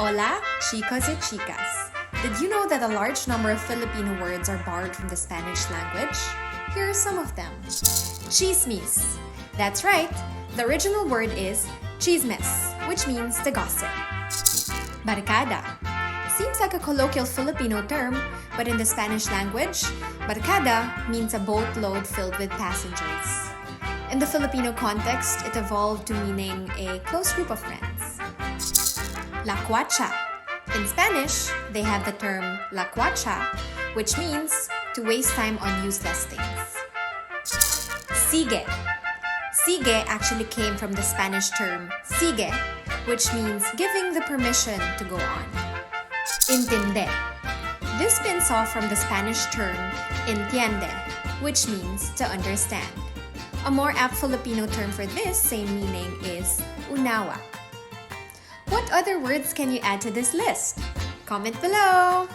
Hola, chicos y chicas. Did you know that a large number of Filipino words are borrowed from the Spanish language? Here are some of them. Chismis. That's right. The original word is chismes, which means to gossip. Barkada. Seems like a colloquial Filipino term, but in the Spanish language, barkada means a boatload filled with passengers. In the Filipino context, it evolved to meaning a close group of friends. La cuacha. In Spanish, they have the term la cuacha, which means to waste time on useless things. Sigue. Sigue actually came from the Spanish term sigue, which means giving the permission to go on. Intinde. This spins off from the Spanish term entiende, which means to understand. A more apt Filipino term for this same meaning is unawa. What other words can you add to this list? Comment below!